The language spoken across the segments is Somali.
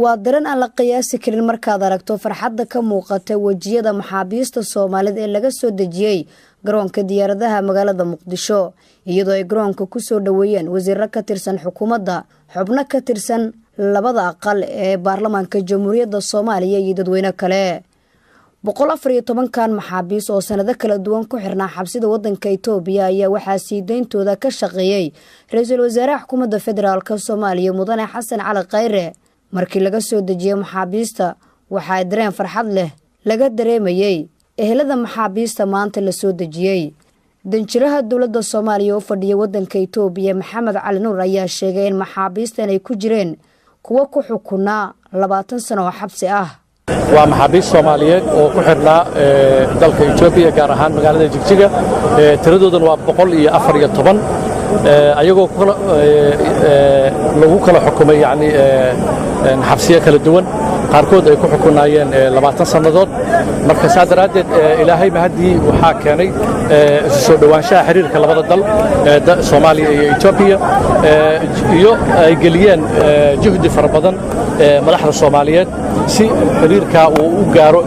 waa daran aan la qiyaasi karin markaad aragto farxadda ka muuqata wajiyada maxaabiista Soomaalida ee laga soo dejiyay garoonka diyaaradaha magaalada Muqdisho iyadoo ay garoonka ku soo dhaweeyeen wasiirro ka tirsan xukuumadda xubno ka tirsan labada aqal ee baarlamaanka Jamhuuriyadda Soomaaliya iyo dadweyne kale 114 kan maxaabiis oo sanado kala duwan ku xirnaa xabsida wadanka Itoobiya ayaa waxaa sii deyntooda ka shaqeeyay ra'iisul wasaaraha xukuumadda federaalka Soomaaliya Mudane Xasan Cali Khayre markii laga soo dejiyay maxaabiista waxa dareen farxad leh laga dareemayay ehelada maxaabiista maanta la soo dejiyay danjiraha dawladda Soomaaliya oo fadhiya wadanka Itoobiya Maxamed Cali Nuur ayaa sheegay in maxaabiistan ay ku jireen kuwa ku xukunaa 20 sano oo xabsi ah waa maxaabiis Soomaaliyeed oo ku xirnaa dalka Itoobiya gaar ahaan magaalada Jigjiga tiradoodan waa 114 ayagoo lagu kala xukumay yani xabsiyo kala duwan qaarkood ay ku xukunaayeen 20 sanadood marka saadaradeed ilaahay mahadii waxa keenay soo dhawaanshaha xiriirka labada dal Soomaaliya iyo Itoobiya iyo ay galiyeen juhdi fara badan madaxda Soomaaliyeed si xiriirka uu u gaaro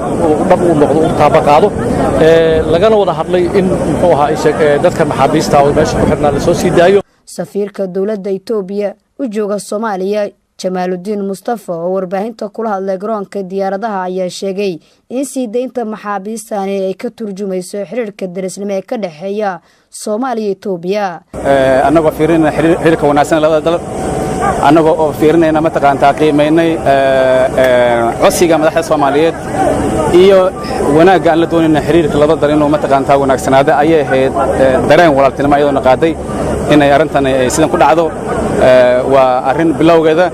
dhab u noqdo u taabaqaado lagana wada hadlay in muxuu ahaa dadka maxaabiista oo meesha ku xirnaa la soo sii daayo safiirka dawladda Itoobiya u jooga Soomaaliya Jamaaluddin Mustafa oo warbaahinta kula hadlay garoonka diyaaradaha ayaa sheegay in sii deynta maxaabiistan ay ka turjumayso xiriirka darisnimo ee ka dhaxeeya Soomaaliya iyo Itoobiya anagoo fiirinayna xiriirka wanaagsan labada dal anagoo fiirinayna mataqaantaa qiimeynay codsiga madaxda Soomaaliyeed iyo wanaagga aan la doonayna xiriirka labada dal inuu mataqaantaa wanaagsanaada ayay ahayd dareen walaaltinimo iyadoo qaaday inay arintan sidan ku dhacdo waa arin bilowgeeda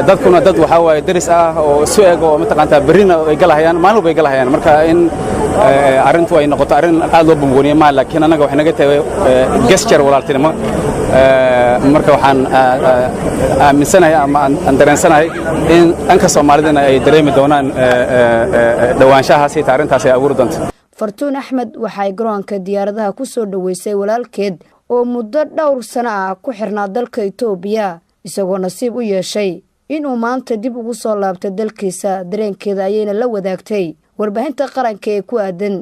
dadkuna dad waxa way daris ah oo soo eego mataqaantaa berina ay galahayaan maalmo bay galahayaan marka in arintu ay noqoto arin aad loo bumbuuniyo ma laakiin anaga waxa naga tahay gesture walaaltinimo marka waxaan aaminsanahay ama aan dareensanahay in dhanka Soomaalidana ay dareemi doonaan dhawaanshahaas iyo arintaas ay abuur doonto Fartuun Axmed waxay garoonka diyaaradaha ku soo dhaweysay walaalkeed oo muddo dhowr sano ah ku xirnaa dalka Itoobiya isagoo nasiib u yeeshay inuu maanta dib ugu soo laabto dalkiisa dareenkeeda ayayna la wadaagtay warbaahinta qaranka ee ku aadan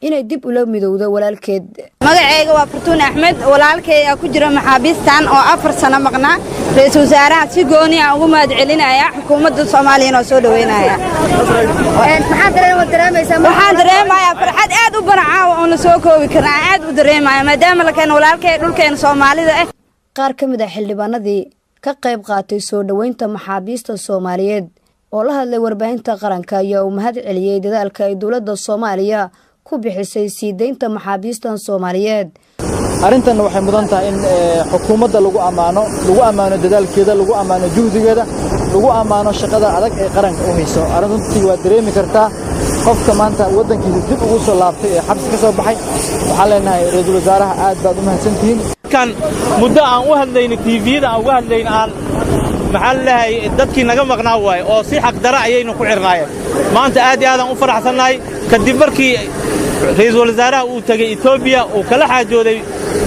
inay dib ula midowdo walaalkeed magacayga waa Fartuun Axmed walaalkay ku jira maxaabiistan oo 4 sano maqnaa ra'iisul wasaaraha si gooni ah ugu mahad celinaya xukuumadda Soomaaliya oo soo dhaweynaya waxaan dareemayaa farxad aad u banacaa oo la soo koobi karaa aad u dareemayaa maadaama la keen walaalkay dhulkeen Soomaalida ah qaar ka mid ah xildhibaanadii ka qayb qaatay soo dhaweynta maxaabiista Soomaaliyeed oo la hadlay warbaahinta qaranka ayaa u mahad celiyay dadaalka ay dawladda Soomaaliya ku bixisay sii deynta maxaabiistan Soomaaliyeed arintan waxay mudan tahay in xukuumadda lagu amaano dadaalkeeda lagu amaano juhdigeeda lagu amaano shaqada adag ee qaranka u hayso arintii waa dareemi kartaa qofka maanta wadankiisa dib ugu soo laabtay ee xabsi ka soo baxay waxa leenahay ra'iisul wasaaraha aad baad u mahadsantihiin kan muddo aan u hadlayno TV-da aan uga hadlayno aan maxaa lahay dadkii naga maqnaa waay oo si xaq dara ayaynu ku xirnaayeen maanta aad iyo aad aan u faraxsanahay kadib markii ra'iisul wasaaraha uu tagay Itoobiya uu kala xaajooday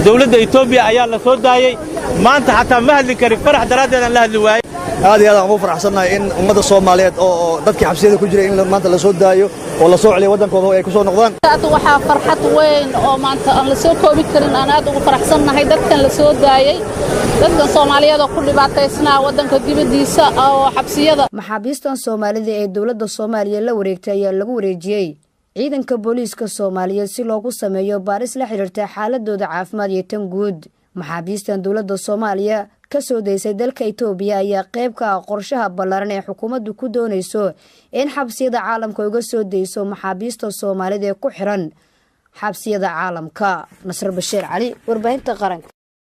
dawladda Itoobiya ayaa la soo daayay maanta xataa ma hadli karin farax daraadeedan la hadli waayay aad iyo aad aan ugu faraxsanahay in ummadda Soomaaliyeed oo dadkii xabsiyada ku jiray in maanta la soo daayo oo la soo celiyo wadankooda ay ku soo noqdaan waxa farxad weyn oo maanta aan la soo koobi karin aan aad ugu faraxsanahay dadkan la soo daayay dadkan Soomaaliyeed oo ku dhibaataysnaa wadanka dibadiisa oo xabsiyada maxaabiistan Soomaalida ee dawladda Soomaaliya la wareegtay ayaa lagu wareejiyay ciidanka booliiska Soomaaliyeed si loogu sameeyo baaris la xiriirta xaaladooda caafimaad iyo tan guud maxaabiistan dawladda Soomaaliya ka soo deysay dalka Itoobiya ayaa qayb ka ah qorshaha ballaaran ee xukuumaddu ku doonayso in xabsiyada caalamka uga soo deyso maxaabiista Soomaalida ee ku xiran xabsiyada caalamka Nasr Bashiir Cali warbaahinta qaranka